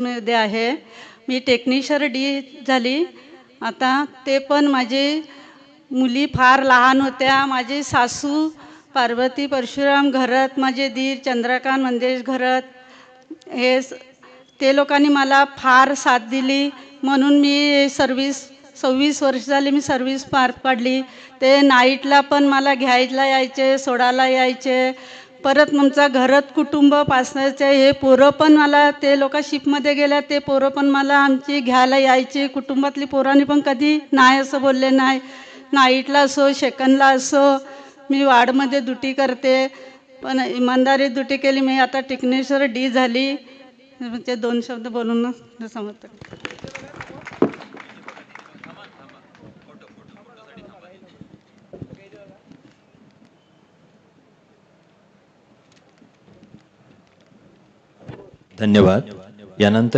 मध्ये आहे. मी technician D झाली. आता ते पण माझे मुली फार लहान होत्या. माझी सासू पार्वती परशुराम घरत, माझे दीर चंद्रकांत मंदेश घरत, ते लोकांनी मला फार साथ दिली. म्हणून मी 26 वर्ष झाली मी सर्व्हिस पार पाडली. ते नाईटला पण मला घ्यायला यायचे, सोडायला यायचे. परत आमचा घरात कुटुंब पासण्याचे हे पोरं पण मला, ते लोक शिपमध्ये गेल्या, ते पोरं पण मला आमची घ्यायला यायची. कुटुंबातली पोरांनी पण कधी नाही असं बोलले नाही. नाईटला असो सेकंडला असो मी वार्डमध्ये ड्युटी करते, पण इमानदारी ड्युटी केली. मी आता टेक्निशियन डी झाली. ते 2 शब्द बोलून समजतं. धन्यवाद. यानंतर